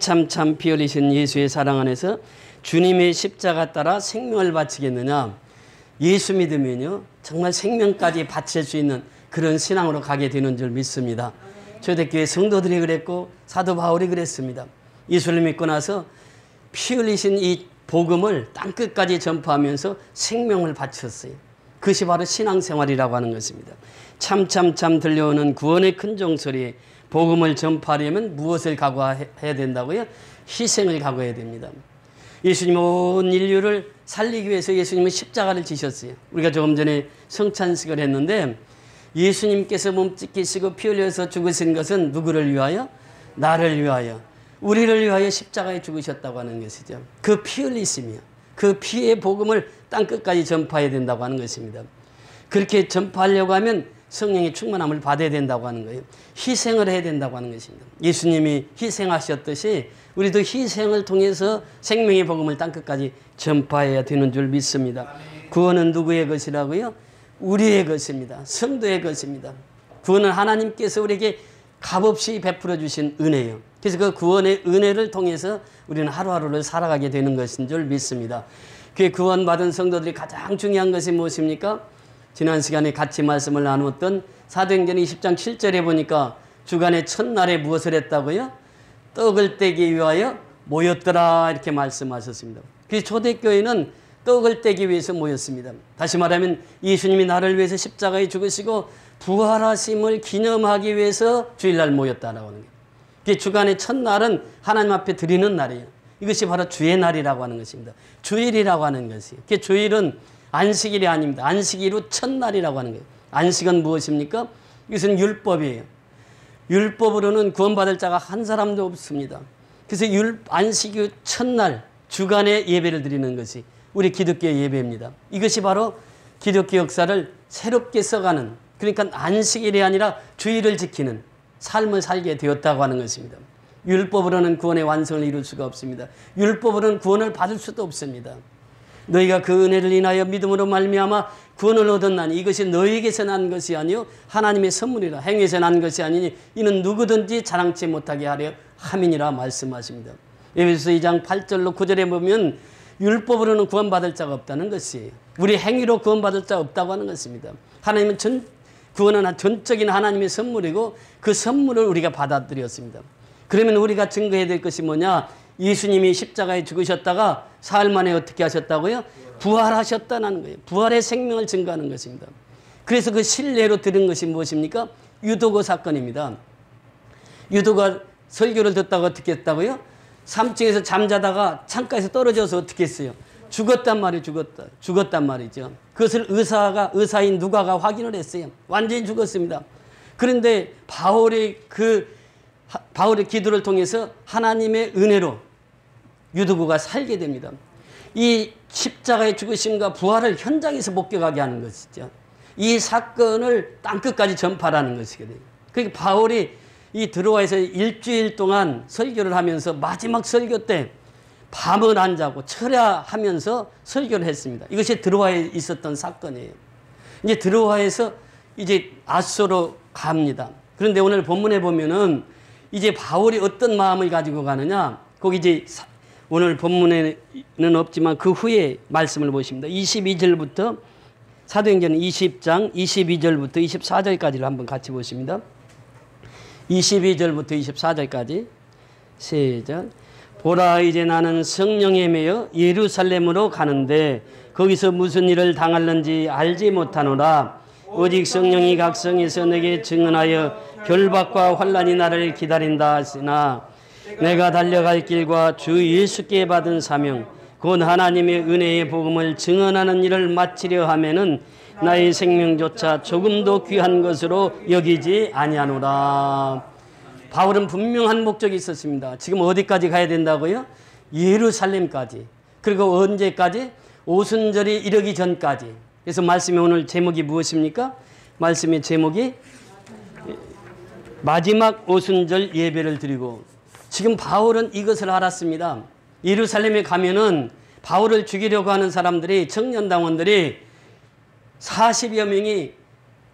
참 피 흘리신 예수의 사랑 안에서 주님의 십자가 따라 생명을 바치겠느냐. 예수 믿으면요 정말 생명까지 바칠 수 있는 그런 신앙으로 가게 되는 줄 믿습니다. 초대교회 성도들이 그랬고 사도 바울이 그랬습니다. 예수를 믿고 나서 피 흘리신 이 복음을 땅끝까지 전파하면서 생명을 바쳤어요. 그것이 바로 신앙생활이라고 하는 것입니다. 참 들려오는 구원의 큰 종소리에 복음을 전파하려면 무엇을 각오해야 된다고요? 희생을 각오해야 됩니다. 예수님 온 인류를 살리기 위해서 예수님은 십자가를 지셨어요. 우리가 조금 전에 성찬식을 했는데 예수님께서 몸 찢기시고 피 흘려서 죽으신 것은 누구를 위하여? 나를 위하여. 우리를 위하여 십자가에 죽으셨다고 하는 것이죠. 그 피 흘리시며 그 피의 복음을 땅끝까지 전파해야 된다고 하는 것입니다. 그렇게 전파하려고 하면 성령의 충만함을 받아야 된다고 하는 거예요. 희생을 해야 된다고 하는 것입니다. 예수님이 희생하셨듯이 우리도 희생을 통해서 생명의 복음을 땅끝까지 전파해야 되는 줄 믿습니다. 구원은 누구의 것이라고요? 우리의 것입니다. 성도의 것입니다. 구원은 하나님께서 우리에게 값없이 베풀어 주신 은혜예요. 그래서 그 구원의 은혜를 통해서 우리는 하루하루를 살아가게 되는 것인 줄 믿습니다. 그 구원받은 성도들이 가장 중요한 것이 무엇입니까? 지난 시간에 같이 말씀을 나누었던 사도행전 20장 7절에 보니까 주간의 첫날에 무엇을 했다고요? 떡을 떼기 위하여 모였더라 이렇게 말씀하셨습니다. 그래서 초대교회는 떡을 떼기 위해서 모였습니다. 다시 말하면 예수님이 나를 위해서 십자가에 죽으시고 부활하심을 기념하기 위해서 주일날 모였다라고 하는 거예요. 주간의 첫날은 하나님 앞에 드리는 날이에요. 이것이 바로 주의 날이라고 하는 것입니다. 주일이라고 하는 것이에요. 주일은 안식일이 아닙니다. 안식일 후 첫날이라고 하는 거예요. 안식은 무엇입니까? 이것은 율법이에요. 율법으로는 구원받을 자가 한 사람도 없습니다. 그래서 안식 후 첫날 주간에 예배를 드리는 것이 우리 기독교의 예배입니다. 이것이 바로 기독교 역사를 새롭게 써가는, 그러니까 안식일이 아니라 주일을 지키는 삶을 살게 되었다고 하는 것입니다. 율법으로는 구원의 완성을 이룰 수가 없습니다. 율법으로는 구원을 받을 수도 없습니다. 너희가 그 은혜를 인하여 믿음으로 말미암아 구원을 얻었나니 이것이 너희에게서 난 것이 아니요 하나님의 선물이라. 행위에서 난 것이 아니니 이는 누구든지 자랑치 못하게 하려 함이니라 말씀하십니다. 에베소서 2장 8절로 9절에 보면 율법으로는 구원받을 자가 없다는 것이에요. 우리 행위로 구원받을 자가 없다고 하는 것입니다. 하나님은 구원은 전적인 하나님의 선물이고 그 선물을 우리가 받아들였습니다. 그러면 우리가 증거해야 될 것이 뭐냐? 예수님이 십자가에 죽으셨다가 사흘 만에 어떻게 하셨다고요? 부활하셨다는 거예요. 부활의 생명을 증거하는 것입니다. 그래서 그 신뢰로 들은 것이 무엇입니까? 유도고 사건입니다. 유도가 설교를 듣다가 어떻게 했다고요? 3층에서 잠자다가 창가에서 떨어져서 어떻게 했어요? 죽었단 말이에요. 죽었단 말이죠. 그것을 의사인 누가가 확인을 했어요. 완전히 죽었습니다. 그런데 바울의 기도를 통해서 하나님의 은혜로 유두구가 살게 됩니다. 이 십자가의 죽으심과 부활을 현장에서 목격하게 하는 것이죠. 이 사건을 땅끝까지 전파하는 것이거든요. 그러니까 바울이 이 드로아에서 일주일 동안 설교를 하면서 마지막 설교 때 밤을 안 자고 철야하면서 설교를 했습니다. 이것이 드로아에 있었던 사건이에요. 이제 드로아에서 이제 아소로 갑니다. 그런데 오늘 본문에 보면은 이제 바울이 어떤 마음을 가지고 가느냐? 거기 이제 오늘 본문에는 없지만 그 후에 말씀을 보십니다. 22절부터 사도행전 20장 22절부터 24절까지를 한번 같이 보십니다. 22절부터 24절까지 시작. 보라 이제 나는 성령에 매여 예루살렘으로 가는데 거기서 무슨 일을 당할는지 알지 못하노라. 오직 성령이 각 성에서 내게 증언하여 결박과 환난이 나를 기다린다 하시나 내가 달려갈 길과 주 예수께 받은 사명 곧 하나님의 은혜의 복음을 증언하는 일을 마치려 하면은 나의 생명조차 조금도 귀한 것으로 여기지 아니하노라. 바울은 분명한 목적이 있었습니다. 지금 어디까지 가야 된다고요? 예루살렘까지. 그리고 언제까지? 오순절이 이르기 전까지. 그래서 말씀의 오늘 제목이 무엇입니까? 말씀의 제목이 마지막 오순절 예배를 드리고. 지금 바울은 이것을 알았습니다. 예루살렘에 가면은 바울을 죽이려고 하는 사람들이, 청년당원들이 40여 명이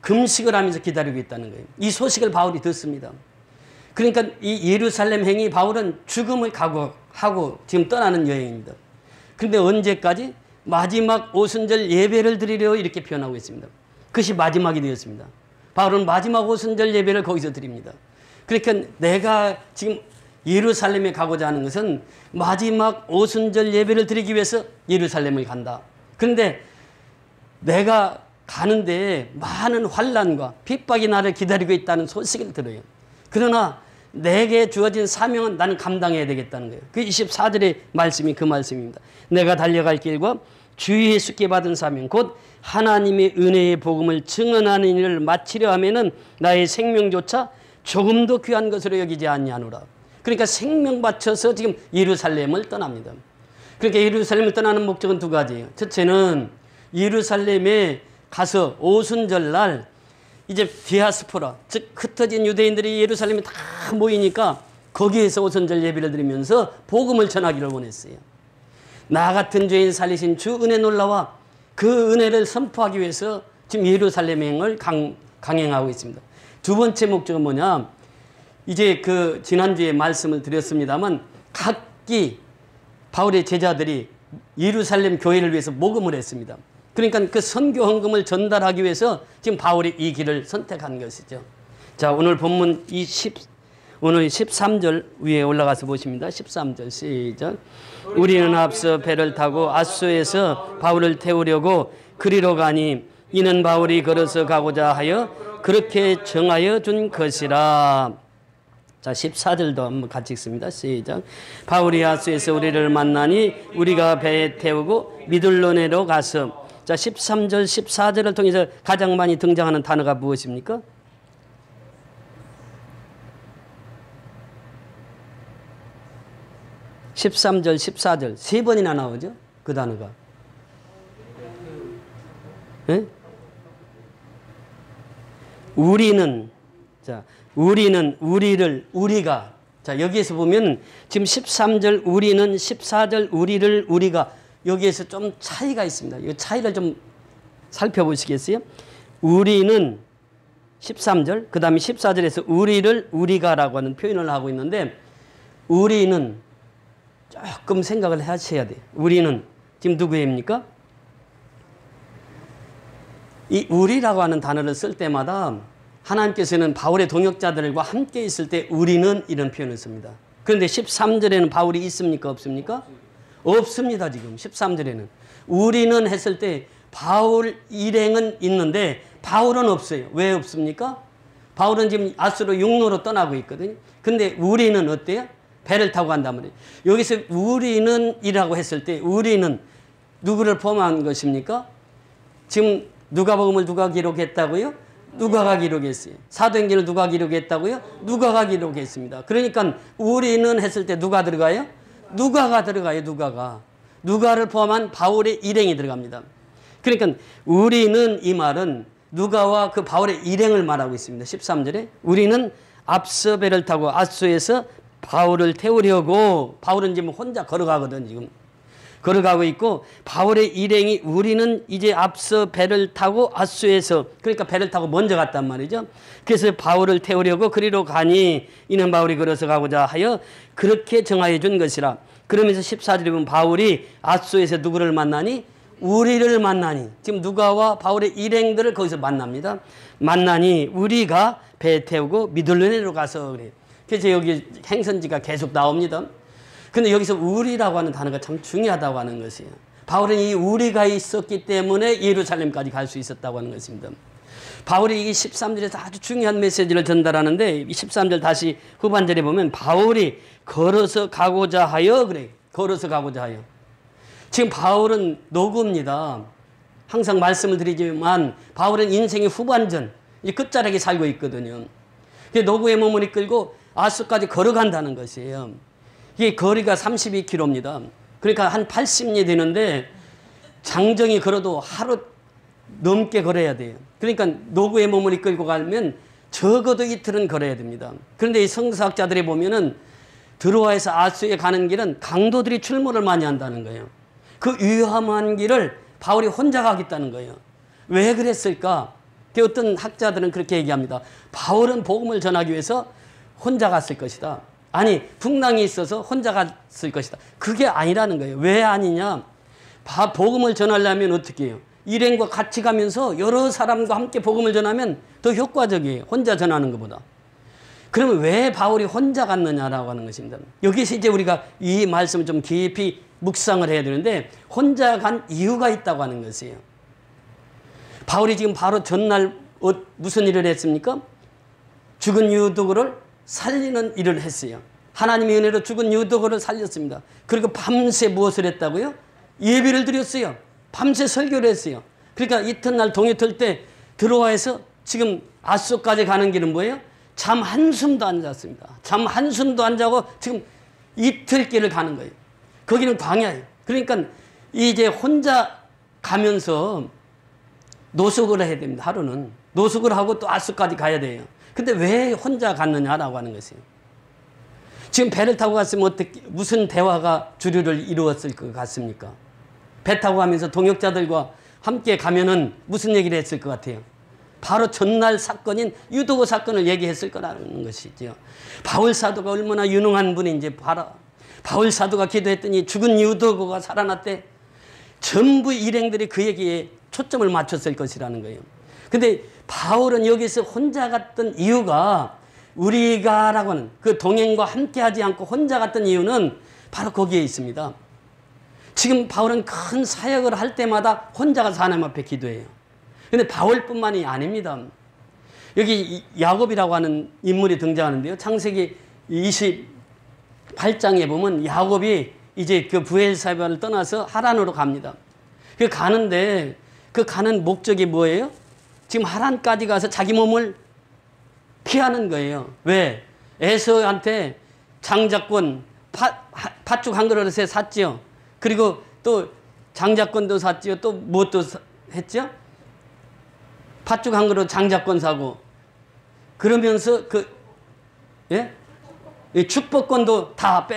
금식을 하면서 기다리고 있다는 거예요. 이 소식을 바울이 듣습니다. 그러니까 이 예루살렘 행이 바울은 죽음을 각오하고 지금 떠나는 여행입니다. 그런데 언제까지? 마지막 오순절 예배를 드리려 이렇게 표현하고 있습니다. 그것이 마지막이 되었습니다. 바울은 마지막 오순절 예배를 거기서 드립니다. 그러니까 내가 지금 예루살렘에 가고자 하는 것은 마지막 오순절 예배를 드리기 위해서 예루살렘을 간다. 그런데 내가 가는데 많은 환난과 핍박이 나를 기다리고 있다는 소식을 들어요. 그러나 내게 주어진 사명은 나는 감당해야 되겠다는 거예요. 그 24절의 말씀이 그 말씀입니다. 내가 달려갈 길과 주 예수께 받은 사명 곧 하나님의 은혜의 복음을 증언하는 일을 마치려 하면은 나의 생명조차 조금도 귀한 것으로 여기지 아니하노라. 그러니까 생명 바쳐서 지금 예루살렘을 떠납니다. 그러니까 예루살렘을 떠나는 목적은 두 가지예요. 첫째는 예루살렘에 가서 오순절날 이제 디아스포라, 즉 흩어진 유대인들이 예루살렘에 다 모이니까 거기에서 오순절 예배를 드리면서 복음을 전하기를 원했어요. 나 같은 죄인 살리신 주 은혜 놀라와 그 은혜를 선포하기 위해서 지금 예루살렘 행을 강행하고 있습니다. 두 번째 목적은 뭐냐? 이제 그 지난주에 말씀을 드렸습니다만 각기 바울의 제자들이 예루살렘 교회를 위해서 모금을 했습니다. 그러니까 그 선교 헌금을 전달하기 위해서 지금 바울이 이 길을 선택한 것이죠. 자, 오늘 본문 오늘 13절 위에 올라가서 보십니다. 13절 시작. 우리는 앞서 배를 타고 앗소에서 바울을 태우려고 그리로 가니 이는 바울이 걸어서 가고자 하여 그렇게 정하여 준 것이라. 자, 14절도 한번 같이 읽습니다. 시작. 바울이 앗소에서 우리를 만나니 우리가 배에 태우고 미둘로네로 가서. 자, 13절, 14절을 통해서 가장 많이 등장하는 단어가 무엇입니까? (13절) (14절) 세 번이나 나오죠, 그 단어가. 네? 우리는, 자, 우리가. 자, 여기에서 보면 지금 13절 우리는, 14절 우리를, 우리가, 여기에서 좀 차이가 있습니다. 이 차이를 좀 살펴보시겠어요? 우리는 13절, 그 다음에 14절에서 우리를, 우리가라고 하는 표현을 하고 있는데, 우리는 조금 생각을 하셔야 돼요. 우리는 지금 누구입니까? 이 우리라고 하는 단어를 쓸 때마다 하나님께서는 바울의 동역자들과 함께 있을 때 우리는 이런 표현을 씁니다. 그런데 13절에는 바울이 있습니까? 없습니까? 없습니다. 지금 13절에는. 우리는 했을 때 바울 일행은 있는데 바울은 없어요. 왜 없습니까? 바울은 지금 앗소로 육로로 떠나고 있거든요. 근데 우리는 어때요? 배를 타고 간단 말이에요. 여기서 우리는 이라고 했을 때 우리는 누구를 포함한 것입니까? 지금 누가복음을 누가 기록했다고요? 누가가 기록했어요. 사도행전을 누가 기록했다고요? 누가가 기록했습니다. 그러니까 우리는 했을 때 누가 들어가요? 누가가 들어가요. 누가를 포함한 바울의 일행이 들어갑니다. 그러니까 우리는 이 말은 누가와 그 바울의 일행을 말하고 있습니다. 13절에 우리는 앞서 배를 타고 앗소에서 바울을 태우려고, 바울은 지금 혼자 걸어가거든. 지금 걸어가고 있고 바울의 일행이 우리는 이제 앞서 배를 타고 앗소에서, 그러니까 배를 타고 먼저 갔단 말이죠. 그래서 바울을 태우려고 그리로 가니 이는 바울이 걸어서 가고자 하여 그렇게 정하여 준 것이라. 그러면서 14절에 보면 바울이 앗소에서 누구를 만나니? 우리를 만나니. 지금 누가와 바울의 일행들을 거기서 만납니다. 만나니 우리가 배 태우고 미둘로네로 가서 그래요. 그래서 여기 행선지가 계속 나옵니다. 근데 여기서 우리라고 하는 단어가 참 중요하다고 하는 것이에요. 바울은 이 우리가 있었기 때문에 예루살렘까지 갈 수 있었다고 하는 것입니다. 바울이 이 13절에서 아주 중요한 메시지를 전달하는데, 이 13절 다시 후반절에 보면 바울이 걸어서 가고자 하여, 그래. 걸어서 가고자 하여. 지금 바울은 노구입니다. 항상 말씀을 드리지만 바울은 인생의 후반전, 이 끝자락에 살고 있거든요. 노구의 몸을 이끌고 앗소까지 걸어간다는 것이에요. 이게 거리가 32km입니다. 그러니까 한 80리 되는데 장정이 걸어도 하루 넘게 걸어야 돼요. 그러니까 노구의 몸을 이끌고 가면 적어도 이틀은 걸어야 됩니다. 그런데 이 성서학자들이 보면은 드로아에서 앗소에 가는 길은 강도들이 출몰을 많이 한다는 거예요. 그 위험한 길을 바울이 혼자 가겠다는 거예요. 왜 그랬을까? 어떤 학자들은 그렇게 얘기합니다. 바울은 복음을 전하기 위해서 혼자 갔을 것이다. 아니, 풍랑이 있어서 혼자 갔을 것이다. 그게 아니라는 거예요. 왜 아니냐? 복음을 전하려면 어떻게 해요? 일행과 같이 가면서 여러 사람과 함께 복음을 전하면 더 효과적이에요. 혼자 전하는 것보다. 그러면 왜 바울이 혼자 갔느냐라고 하는 것입니다. 여기서 이제 우리가 이 말씀을 좀 깊이 묵상을 해야 되는데 혼자 간 이유가 있다고 하는 것이에요. 바울이 지금 바로 전날 무슨 일을 했습니까? 죽은 유두고를 살리는 일을 했어요. 하나님의 은혜로 죽은 유두고를 살렸습니다. 그리고 밤새 무엇을 했다고요? 예배를 드렸어요. 밤새 설교를 했어요. 그러니까 이튿날 동해 틀 때 들어와서 지금 아소까지 가는 길은 뭐예요? 잠 한숨도 안 잤습니다. 잠 한숨도 안 자고 지금 이틀 길을 가는 거예요. 거기는 광야예요. 그러니까 이제 혼자 가면서 노숙을 해야 됩니다. 하루는. 노숙을 하고 또 아소까지 가야 돼요. 근데 왜 혼자 갔느냐라고 하는 것이에요. 지금 배를 타고 갔으면 어떻게, 무슨 대화가 주류를 이루었을 것 같습니까? 배 타고 가면서 동역자들과 함께 가면은 무슨 얘기를 했을 것 같아요? 바로 전날 사건인 유도고 사건을 얘기했을 거라는 것이죠. 바울 사도가 얼마나 유능한 분인지 바울 사도가 기도했더니 죽은 유도고가 살아났대. 전부 일행들이 그 얘기에 초점을 맞췄을 것이라는 거예요. 근데 바울은 여기서 혼자 갔던 이유가 우리가라고 하는 그 동행과 함께 하지 않고 혼자 갔던 이유는 바로 거기에 있습니다. 지금 바울은 큰 사역을 할 때마다 혼자 가서 하나님 앞에 기도해요. 근데 바울뿐만이 아닙니다. 여기 야곱이라고 하는 인물이 등장하는데요. 창세기 28장에 보면 야곱이 이제 그 브엘사바를 떠나서 하란으로 갑니다. 그 가는데 그 가는 목적이 뭐예요? 지금 하란까지 가서 자기 몸을 피하는 거예요. 왜? 에서한테 장자권 팥죽 한 그릇에 샀죠. 그리고 또 장자권도 샀죠. 또 무엇도 했죠? 팥죽 한 그릇 장자권 사고 그러면서 축복권도 다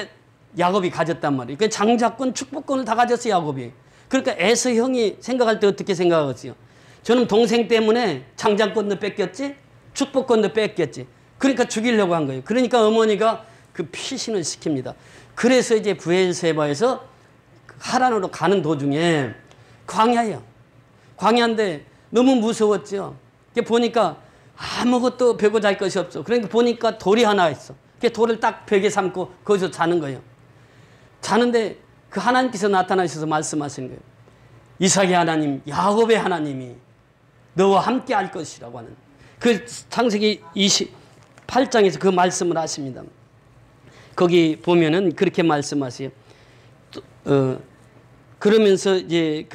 야곱이 가졌단 말이에요. 그 장자권 축복권을 다 가졌어요. 야곱이. 그러니까 에서 형이 생각할 때 어떻게 생각하겠어요? 저는 동생 때문에 장자권도 뺏겼지 축복권도 뺏겼지. 그러니까 죽이려고 한 거예요. 그러니까 어머니가 그 피신을 시킵니다. 그래서 이제 브엘세바에서 하란으로 가는 도중에 광야예요. 광야인데 너무 무서웠죠. 보니까 아무것도 벽고 잘 것이 없어. 그러니까 보니까 돌이 하나 있어. 그 돌을 딱 벽에 삼고 거기서 자는 거예요. 자는데 그 하나님께서 나타나셔서 말씀하시는 거예요. 이삭의 하나님, 야곱의 하나님이 너와 함께 할 것이라고 하는 그 창세기 28장에서 그 말씀을 하십니다. 거기 보면은 그렇게 말씀하세요. 그러면서 이제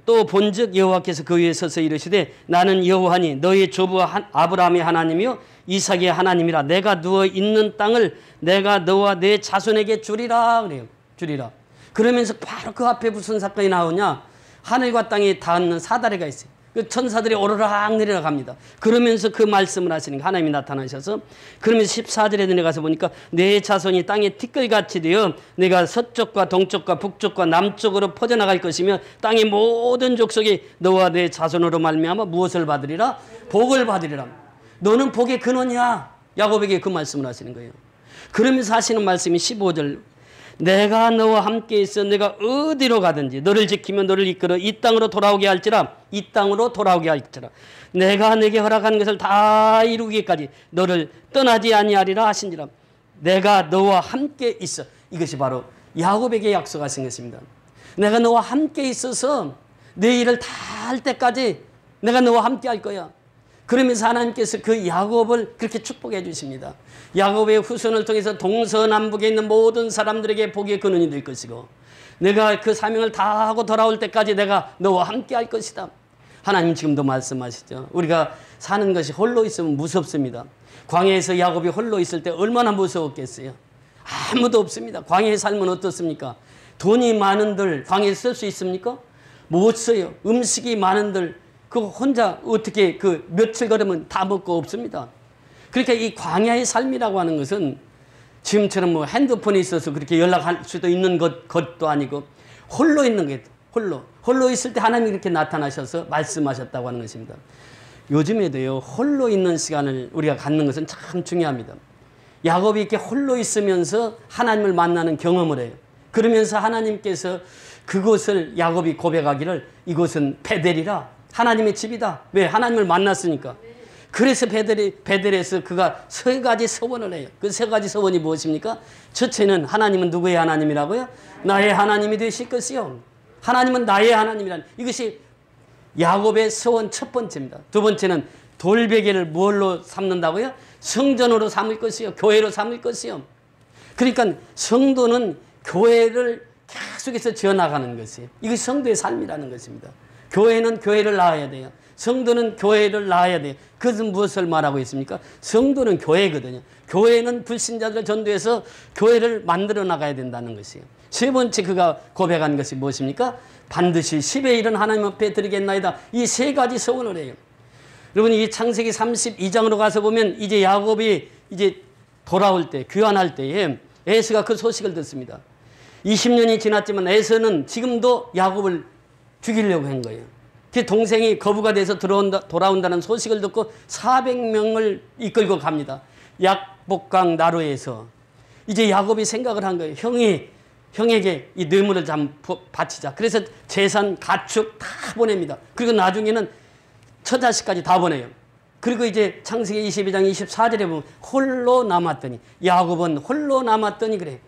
또 본즉 여호와께서 그 위에 서서 이르시되 나는 여호와니 너의 조부 아브라함의 하나님이요 이삭의 하나님이라. 내가 누워 있는 땅을 내가 너와 내 자손에게 주리라 그래요. 주리라. 그러면서 바로 그 앞에 무슨 사건이 나오냐? 하늘과 땅이 닿는 사다리가 있어요. 그 천사들이 오르락 내리락 합니다. 그러면서 그 말씀을 하시는 하나님이 나타나셔서 그러면서 14절에 내려가서 보니까 내 자손이 땅에 티끌같이 되어 내가 서쪽과 동쪽과 북쪽과 남쪽으로 퍼져나갈 것이며 땅의 모든 족속이 너와 내 자손으로 말미암아 무엇을 받으리라? 복을 받으리라. 너는 복의 근원이야. 야곱에게 그 말씀을 하시는 거예요. 그러면서 하시는 말씀이 15절 내가 너와 함께 있어 내가 어디로 가든지 너를 지키며 너를 이끌어 이 땅으로 돌아오게 할지라. 이 땅으로 돌아오게 할지라. 내가 내게 허락한 것을 다 이루기까지 너를 떠나지 아니하리라 하신지라. 내가 너와 함께 있어. 이것이 바로 야곱에게 약속하신 것입니다. 내가 너와 함께 있어서 내 일을 다 할 때까지 내가 너와 함께 할 거야. 그러면서 하나님께서 그 야곱을 그렇게 축복해 주십니다. 야곱의 후손을 통해서 동서남북에 있는 모든 사람들에게 복의 근원이 될 것이고 내가 그 사명을 다 하고 돌아올 때까지 내가 너와 함께 할 것이다. 하나님 지금도 말씀하시죠. 우리가 사는 것이 홀로 있으면 무섭습니다. 광야에서 야곱이 홀로 있을 때 얼마나 무서웠겠어요. 아무도 없습니다. 광야의 삶은 어떻습니까? 돈이 많은들 광야에 쓸 수 있습니까? 못 써요. 음식이 많은들 그 혼자 어떻게 그 며칠 걸으면 다 먹고 없습니다. 그러니까 이 광야의 삶이라고 하는 것은 지금처럼 뭐 핸드폰이 있어서 그렇게 연락할 수도 있는 것도 아니고 홀로 있는 게 홀로 있을 때 하나님이 이렇게 나타나셔서 말씀하셨다고 하는 것입니다. 요즘에도요 홀로 있는 시간을 우리가 갖는 것은 참 중요합니다. 야곱이 이렇게 홀로 있으면서 하나님을 만나는 경험을 해요. 그러면서 하나님께서 그곳을 야곱이 고백하기를 이곳은 베델이라 하나님의 집이다. 왜? 하나님을 만났으니까. 그래서 베델에서 그가 세 가지 서원을 해요. 그 세 가지 서원이 무엇입니까? 첫째는 하나님은 누구의 하나님이라고요? 나의 하나님이 되실 것이요. 하나님은 나의 하나님이라는 이것이 야곱의 서원 첫 번째입니다. 두 번째는 돌베개를 뭘로 삼는다고요? 성전으로 삼을 것이요. 교회로 삼을 것이요. 그러니까 성도는 교회를 계속해서 지어나가는 것이에요. 이것이 성도의 삶이라는 것입니다. 교회는 교회를 낳아야 돼요. 성도는 교회를 낳아야 돼요. 그것은 무엇을 말하고 있습니까? 성도는 교회거든요. 교회는 불신자들을 전도해서 교회를 만들어 나가야 된다는 것이에요. 세 번째 그가 고백한 것이 무엇입니까? 반드시 10의 1은 하나님 앞에 드리겠나이다. 이 세 가지 서원을 해요. 여러분 이 창세기 32장으로 가서 보면 이제 야곱이 이제 돌아올 때 귀환할 때에 에서가 그 소식을 듣습니다. 20년이 지났지만 에서는 지금도 야곱을 죽이려고 한 거예요. 그 동생이 거부가 돼서 돌아온다는 소식을 듣고 400명을 이끌고 갑니다. 약복강 나루에서 이제 야곱이 생각을 한 거예요. 형에게 이 뇌물을 좀 바치자. 그래서 재산, 가축 다 보냅니다. 그리고 나중에는 처자식까지 다 보내요. 그리고 이제 창세기 22장 24절에 보면 홀로 남았더니 야곱은 홀로 남았더니 그래요.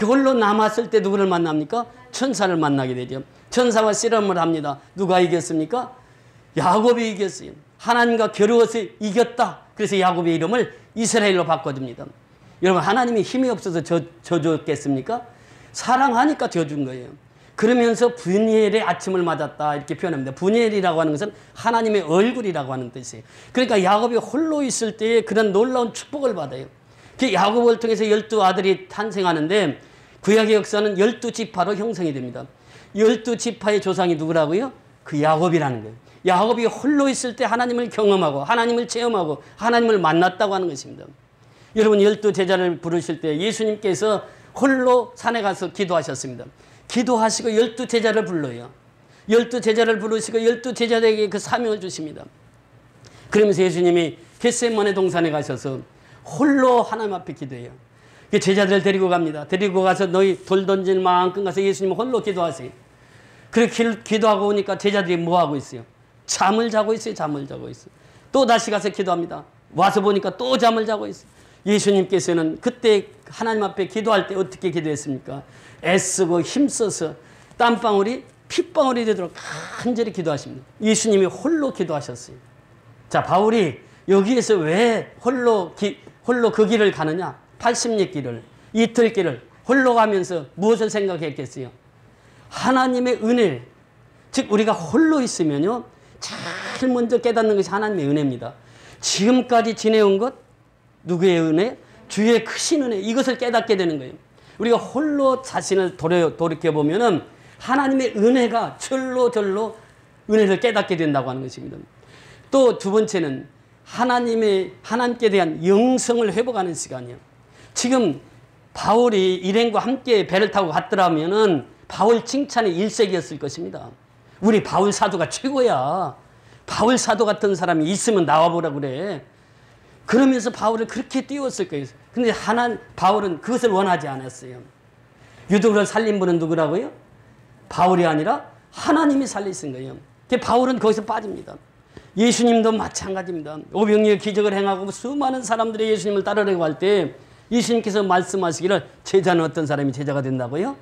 홀로 남았을 때 누구를 만납니까? 천사를 만나게 되죠. 천사와 씨름을 합니다. 누가 이겼습니까? 야곱이 이겼어요. 하나님과 겨루어서 이겼다. 그래서 야곱의 이름을 이스라엘로 바꿔줍니다. 여러분 하나님이 힘이 없어서 져줬겠습니까? 사랑하니까 져준 거예요. 그러면서 분이엘의 아침을 맞았다 이렇게 표현합니다. 분이엘이라고 하는 것은 하나님의 얼굴이라고 하는 뜻이에요. 그러니까 야곱이 홀로 있을 때에 그런 놀라운 축복을 받아요. 야곱을 통해서 12아들이 탄생하는데 구약의 역사는 12지파로 형성이 됩니다. 12지파의 조상이 누구라고요? 그 야곱이라는 거예요. 야곱이 홀로 있을 때 하나님을 경험하고 하나님을 체험하고 하나님을 만났다고 하는 것입니다. 여러분 12제자를 부르실 때 예수님께서 홀로 산에 가서 기도하셨습니다. 기도하시고 12제자를 불러요. 12제자를 부르시고 12제자들에게 그 사명을 주십니다. 그러면서 예수님이 겟세마네 동산에 가셔서 홀로 하나님 앞에 기도해요. 제자들을 데리고 갑니다. 데리고 가서 너희 돌 던질 만큼 가서 예수님 홀로 기도하세요. 그렇게 기도하고 오니까 제자들이 뭐하고 있어요? 잠을 자고 있어요. 잠을 자고 있어요. 또 다시 가서 기도합니다. 와서 보니까 또 잠을 자고 있어요. 예수님께서는 그때 하나님 앞에 기도할 때 어떻게 기도했습니까? 애쓰고 힘써서 땀방울이 핏방울이 되도록 간절히 기도하십니다. 예수님이 홀로 기도하셨어요. 자, 바울이 여기에서 왜 홀로 그 길을 가느냐? 80리 길을, 이틀 길을 홀로 가면서 무엇을 생각했겠어요? 하나님의 은혜, 즉 우리가 홀로 있으면요 제일 먼저 깨닫는 것이 하나님의 은혜입니다. 지금까지 지내온 것 누구의 은혜? 주의 크신 은혜, 이것을 깨닫게 되는 거예요. 우리가 홀로 자신을 돌이켜보면은 하나님의 은혜가 절로 은혜를 깨닫게 된다고 하는 것입니다. 또 두 번째는 하나님께 대한 영성을 회복하는 시간이에요. 지금 바울이 일행과 함께 배를 타고 갔더라면은 바울 칭찬의 일색이었을 것입니다. 우리 바울 사도가 최고야. 바울 사도 같은 사람이 있으면 나와보라 그래. 그러면서 바울을 그렇게 띄웠을 거예요. 근데 바울은 그것을 원하지 않았어요. 유독을 살린 분은 누구라고요? 바울이 아니라 하나님이 살리신 거예요. 바울은 거기서 빠집니다. 예수님도 마찬가지입니다. 오병이어 기적을 행하고 수많은 사람들이 예수님을 따르려고 할 때 예수님께서 말씀하시기를 제자는 어떤 사람이 제자가 된다고요?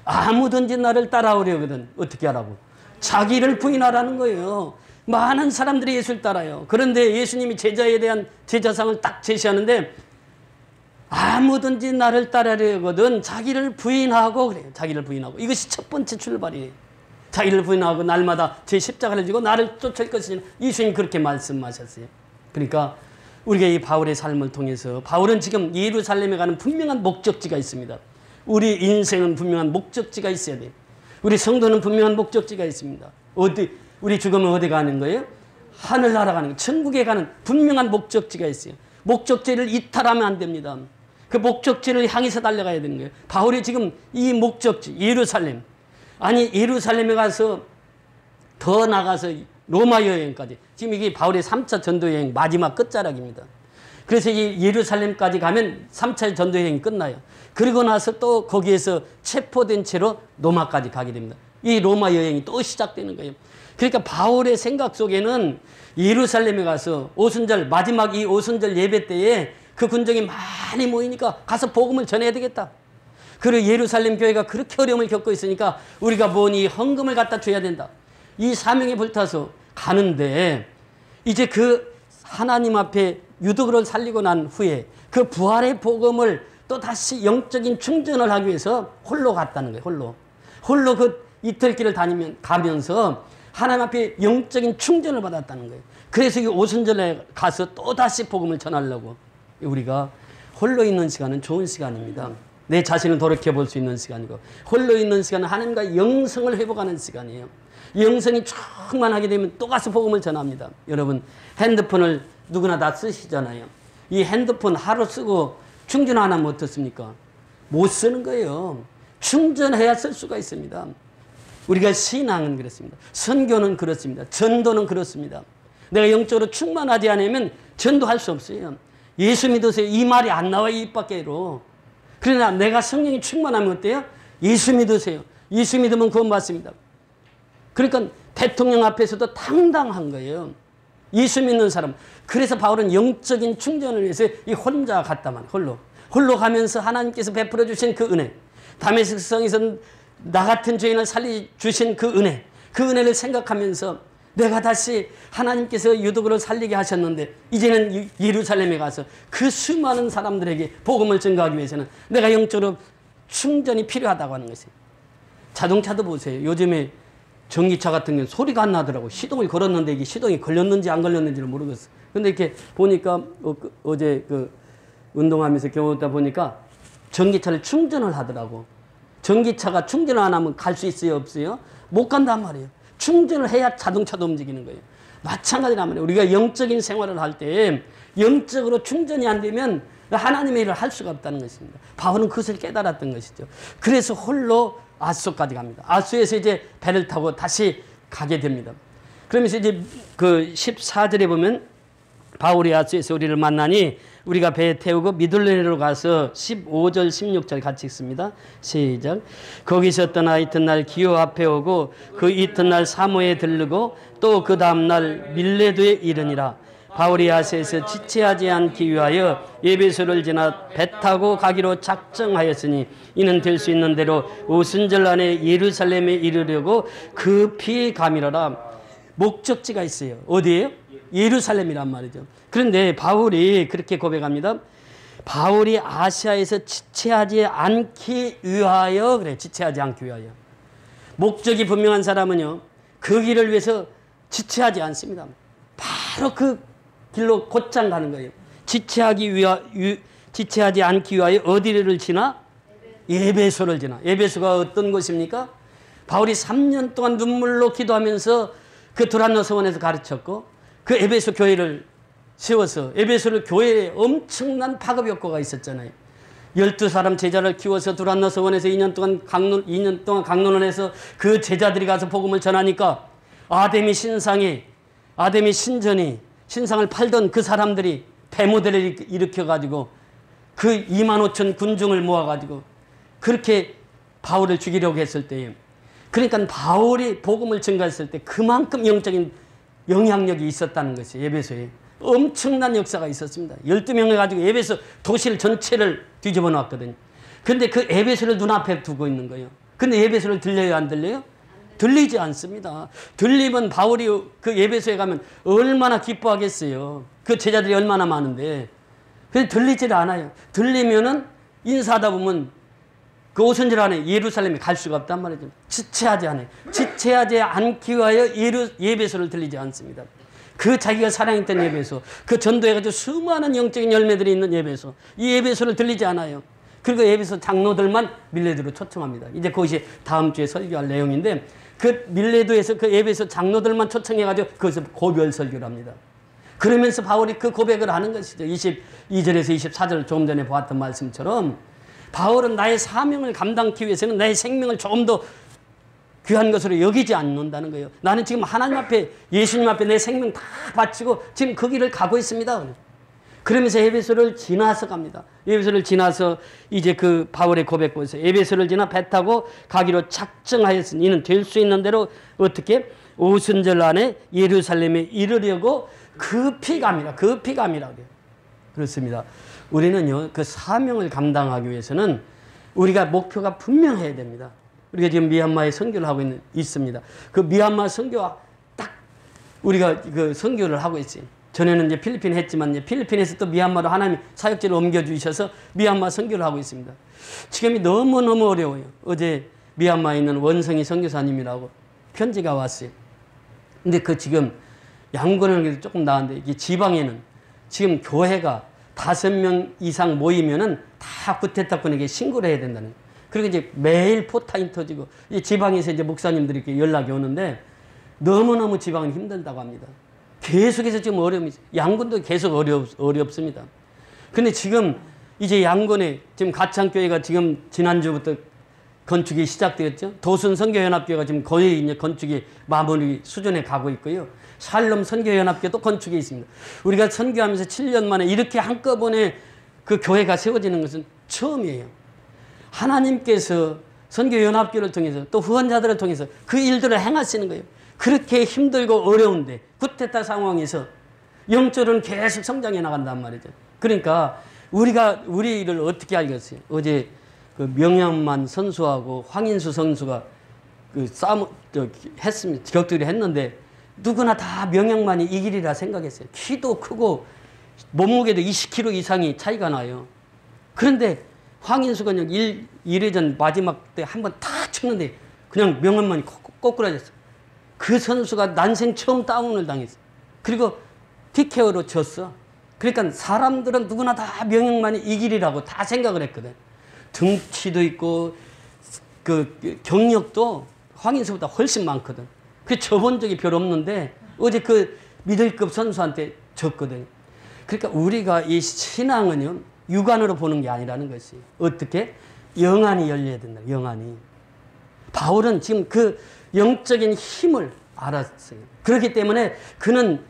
아무든지 나를 따라오려거든 어떻게 하라고? 자기를 부인하라는 거예요. 많은 사람들이 예수를 따라요. 그런데 예수님이 제자에 대한 제자상을 딱 제시하는데 아무든지 나를 따르려거든 자기를 부인하고 그래요. 자기를 부인하고. 이것이 첫 번째 출발이에요. 자기를 부인하고 날마다 제 십자가를 지고 나를 쫓을 것이니 예수님 그렇게 말씀하셨어요. 그러니까 우리가 이 바울의 삶을 통해서 바울은 지금 예루살렘에 가는 분명한 목적지가 있습니다. 우리 인생은 분명한 목적지가 있어야 돼요. 우리 성도는 분명한 목적지가 있습니다. 우리 죽으면 어디 가는 거예요? 하늘나라 가는 거예요. 천국에 가는 분명한 목적지가 있어요. 목적지를 이탈하면 안 됩니다. 그 목적지를 향해서 달려가야 되는 거예요. 바울이 지금 이 목적지 예루살렘, 아니 예루살렘에 가서 더 나가서 로마 여행까지, 지금 이게 바울의 3차 전도 여행 마지막 끝자락입니다. 그래서 이 예루살렘까지 가면 3차 전도 여행이 끝나요. 그리고 나서 또 거기에서 체포된 채로 로마까지 가게 됩니다. 이 로마 여행이 또 시작되는 거예요. 그러니까 바울의 생각 속에는 예루살렘에 가서 오순절, 마지막 이 오순절 예배 때에 그 군정이 많이 모이니까 가서 복음을 전해야 되겠다. 그리고 예루살렘 교회가 그렇게 어려움을 겪고 있으니까 우리가 뭐니 헌금을 갖다 줘야 된다. 이 사명에 불타서 가는데 이제 그 하나님 앞에 유두그를 살리고 난 후에 그 부활의 복음을 또 다시 영적인 충전을 하기 위해서 홀로 갔다는 거예요. 홀로 그 이틀길을 가면서 하나님 앞에 영적인 충전을 받았다는 거예요. 그래서 이 오순절에 가서 또 다시 복음을 전하려고. 우리가 홀로 있는 시간은 좋은 시간입니다. 내 자신을 돌이켜볼 수 있는 시간이고, 홀로 있는 시간은 하나님과 영성을 회복하는 시간이에요. 영성이 충만하게 되면 또 가서 복음을 전합니다. 여러분, 핸드폰을 누구나 다 쓰시잖아요. 이 핸드폰 하루 쓰고 충전 안 하면 어떻습니까? 못 쓰는 거예요. 충전해야 쓸 수가 있습니다. 우리가 신앙은 그렇습니다. 선교는 그렇습니다. 전도는 그렇습니다. 내가 영적으로 충만하지 않으면 전도할 수 없어요. 예수 믿으세요. 이 말이 안 나와요. 입 밖으로. 그러나 내가 성령이 충만하면 어때요? 예수 믿으세요. 예수 믿으면 구원받습니다. 그러니까 대통령 앞에서도 당당한 거예요. 예수 믿는 사람. 그래서 바울은 영적인 충전을 위해서 이 혼자 갔다만 홀로 가면서 하나님께서 베풀어 주신 그 은혜, 다메섹 성에서 나 같은 죄인을 살려주신 그 은혜를 생각하면서 내가 다시 하나님께서 유두그를 살리게 하셨는데 이제는 예루살렘에 가서 그 수많은 사람들에게 복음을 전가하기 위해서는 내가 영적으로 충전이 필요하다고 하는 것이에요. 자동차도 보세요. 요즘에 전기차 같은 경우는 소리가 안 나더라고요. 시동을 걸었는데 이게 시동이 걸렸는지 안 걸렸는지를 모르겠어요. 근데 이렇게 보니까 어제 그 운동하면서 경험하다 보니까 전기차를 충전을 하더라고. 전기차가 충전을 안 하면 갈 수 있어요? 없어요? 못 간단 말이에요. 충전을 해야 자동차도 움직이는 거예요. 마찬가지란 말이에요. 우리가 영적인 생활을 할 때 영적으로 충전이 안 되면 하나님의 일을 할 수가 없다는 것입니다. 바울은 그것을 깨달았던 것이죠. 그래서 홀로 아소까지 갑니다. 아소에서 이제 배를 타고 다시 가게 됩니다. 그러면서 이제 그 14절에 보면 바울이 아소에서 우리를 만나니 우리가 배에 태우고 미둘레로 가서 15절 16절 같이 읽습니다. 시작. 거기서 떠나 이튿날 기호 앞에 오고 그 이튿날 사모에 들르고 또 그 다음날 밀레도에 이르니라. 바울이 아소에서 지체하지 않기 위하여 에베소를 지나 배 타고 가기로 작정하였으니 이는 될 수 있는 대로 오순절 안에 예루살렘에 이르려고 급히 가미러라. 목적지가 있어요. 어디예요? 예루살렘이란 말이죠. 그런데 바울이 그렇게 고백합니다. 바울이 아시아에서 지체하지 않기 위하여, 그래, 지체하지 않기 위하여. 목적이 분명한 사람은요, 그 길을 위해서 지체하지 않습니다. 바로 그 길로 곧장 가는 거예요. 지체하지 않기 위하여 어디를 지나? 에베소를 지나. 에베소가 어떤 곳입니까? 바울이 3년 동안 눈물로 기도하면서 그 두란노 서원에서 가르쳤고, 그 에베소 교회를 세워서 에베소를 교회에 엄청난 파급 효과가 있었잖아요. 12사람 제자를 키워서 두란노 서원에서 2년 동안 강론을 해서 그 제자들이 가서 복음을 전하니까 아데미 신전이 신상을 팔던 그 사람들이 대모대를 일으켜가지고 그 25,000 군중을 모아가지고 그렇게 바울을 죽이려고 했을 때에, 그러니까 바울이 복음을 증가했을 때 그만큼 영적인 영향력이 있었다는 것이 에베소에 엄청난 역사가 있었습니다. 12명을 가지고 에베소 도시를 전체를 뒤집어 놨거든요. 근데 그 에베소를 눈앞에 두고 있는 거예요. 근데 에베소를 들려요, 안 들려요? 들리지 않습니다. 들리면 바울이 그 에베소에 가면 얼마나 기뻐하겠어요. 그 제자들이 얼마나 많은데. 근데 들리질 않아요. 들리면은 인사하다 보면 그 오순절 안에 예루살렘에 갈 수가 없단 말이죠. 지체하지 않기 위하여 에베소를 들리지 않습니다. 그 자기가 사랑했던 에베소, 그 전도해가지고 수많은 영적인 열매들이 있는 에베소, 이 에베소를 들리지 않아요. 그리고 에베소 장로들만 밀레도로 초청합니다. 이제 그것이 다음 주에 설교할 내용인데, 그 밀레도에서 그 에베소 장로들만 초청해가지고 거기서 고별 설교를 합니다. 그러면서 바울이 그 고백을 하는 것이죠. 22절에서 24절 조금 전에 보았던 말씀처럼 바울은 나의 사명을 감당하기 위해서는 나의 생명을 조금 더 귀한 것으로 여기지 않는다는 거예요. 나는 지금 하나님 앞에, 예수님 앞에 내 생명 다 바치고 지금 그 길을 가고 있습니다. 그러면서 에베소를 지나서 갑니다. 에베소를 지나서 이제 그 바울의 고백에서 에베소를 지나 배 타고 가기로 작정하였으니 이는 될 수 있는 대로 어떻게 오순절 안에 예루살렘에 이르려고 급히 갑니다. 급히 갑니다. 그렇습니다. 우리는요, 그 사명을 감당하기 위해서는 우리가 목표가 분명해야 됩니다. 우리가 지금 미얀마에 선교를 하고 있습니다. 그 미얀마 선교와 딱 우리가 그 선교를 하고 있어요. 전에는 이제 필리핀 했지만 이제 필리핀에서 또 미얀마로 하나님이 사역지를 옮겨주셔서 미얀마 선교를 하고 있습니다. 지금이 너무너무 어려워요. 어제 미얀마에 있는 원성희 선교사님이라고 편지가 왔어요. 근데 그 지금 양곤은 조금 나은데 이게 지방에는 지금 교회가 5명 이상 모이면은 다 구테타군에게 신고를 해야 된다는 거예요. 그리고 이제 매일 포타임 터지고 이 지방에서 이제 목사님들이 이렇게 연락이 오는데 너무너무 지방은 힘들다고 합니다. 계속해서 지금 어려움이 있어요. 양곤도 계속 어렵습니다. 근데 지금 이제 양곤에 지금 가창교회가 지금 지난주부터 건축이 시작되었죠. 도순 선교연합교회가 지금 거의 이제 건축이 마무리 수준에 가고 있고요. 샬롬 선교연합교회도 건축에 있습니다. 우리가 선교하면서 7년 만에 이렇게 한꺼번에 그 교회가 세워지는 것은 처음이에요. 하나님께서 선교연합교회를 통해서 또 후원자들을 통해서 그 일들을 행하시는 거예요. 그렇게 힘들고 어려운데 구테타 상황에서 영적으로는 계속 성장해 나간단 말이죠. 그러니까 우리를 어떻게 알겠어요? 어제 그 명양만 선수하고 황인수 선수가 그 싸움 했습니다. 격투기를 했는데 누구나 다 명양만이 이기리라 생각했어요. 키도 크고 몸무게도 20kg 이상이 차이가 나요. 그런데 황인수가 1회전 마지막 때 한 번 탁 쳤는데 그냥 명양만이 꼬꾸라졌어요. 그 선수가 난생 처음 다운을 당했어요. 그리고 TKO로 졌어. 그러니까 사람들은 누구나 다 명양만이 이기리라고 다 생각을 했거든. 등치도 있고 그 경력도 황인수보다 훨씬 많거든. 그 져본 적이 별로 없는데 어제 그 미들급 선수한테 졌거든. 그러니까 우리가 이 신앙은요 육안으로 보는 게 아니라는 것이 어떻게 영안이 열려야 된다. 영안이. 바울은 지금 그 영적인 힘을 알았어요. 그렇기 때문에 그는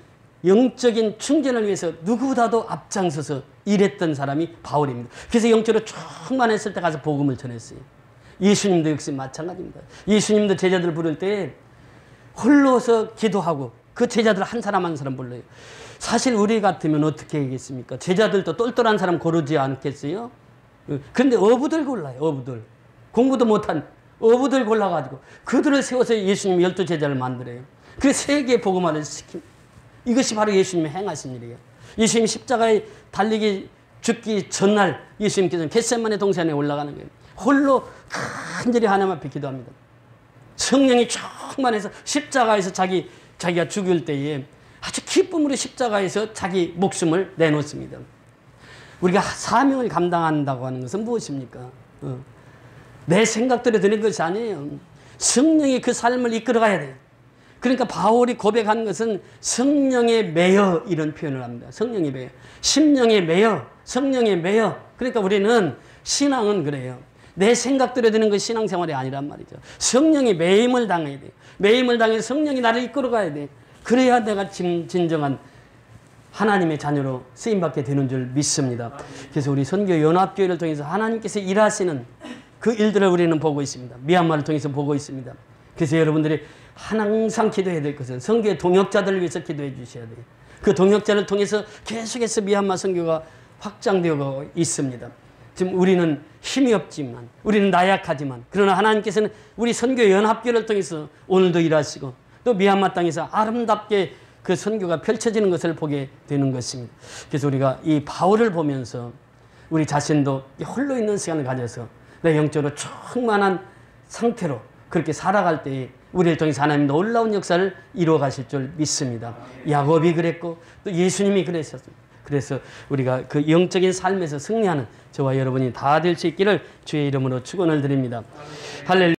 영적인 충전을 위해서 누구보다도 앞장서서 일했던 사람이 바울입니다. 그래서 영적으로 충만했을 때 가서 복음을 전했어요. 예수님도 역시 마찬가지입니다. 예수님도 제자들 부를 때 홀로서 기도하고 그 제자들 한 사람 한 사람 불러요. 사실 우리 같으면 어떻게 하겠습니까? 제자들도 똘똘한 사람 고르지 않겠어요? 그런데 어부들 골라요. 어부들. 공부도 못한 어부들 골라가지고 그들을 세워서 예수님 12제자를 만들어요. 그래서 세계에 복음화를 시킵니다. 이것이 바로 예수님의 행하신 일이에요. 예수님 십자가에 달리기 죽기 전날 예수님께서는 겟세마네 동산에 올라가는 거예요. 홀로 간절히 하나님 앞에 기도합니다. 성령이 충만해서 십자가에서 자기가 죽을 때에 아주 기쁨으로 십자가에서 자기 목숨을 내놓습니다. 우리가 사명을 감당한다고 하는 것은 무엇입니까? 내 생각대로 되는 것이 아니에요. 성령이 그 삶을 이끌어가야 돼요. 그러니까 바울이 고백한 것은 성령에 매여 이런 표현을 합니다. 성령에 매여. 심령에 매여. 성령에 매여. 그러니까 우리는 신앙은 그래요. 내 생각대로 되는 것이 신앙생활이 아니란 말이죠. 성령이 매임을 당해야 돼요. 매임을 당해서 성령이 나를 이끌어가야 돼. 그래야 내가 진정한 하나님의 자녀로 쓰임받게 되는 줄 믿습니다. 그래서 우리 선교연합교회를 통해서 하나님께서 일하시는 그 일들을 우리는 보고 있습니다. 미얀마를 통해서 보고 있습니다. 그래서 여러분들이 항상 기도해야 될 것은 선교의 동역자들을 위해서 기도해 주셔야 돼요. 그 동역자를 통해서 계속해서 미얀마 선교가 확장되고 있습니다. 지금 우리는 힘이 없지만 우리는 나약하지만 그러나 하나님께서는 우리 선교연합교회를 통해서 오늘도 일하시고 또 미얀마 땅에서 아름답게 그 선교가 펼쳐지는 것을 보게 되는 것입니다. 그래서 우리가 이 바울을 보면서 우리 자신도 홀로 있는 시간을 가져서 내 영적으로 충만한 상태로 그렇게 살아갈 때에 우리를 통해서 하나님 놀라운 역사를 이루어 가실 줄 믿습니다. 야곱이 그랬고 또 예수님이 그랬었습니다. 그래서 우리가 그 영적인 삶에서 승리하는 저와 여러분이 다 될 수 있기를 주의 이름으로 축원을 드립니다. 할렐루야.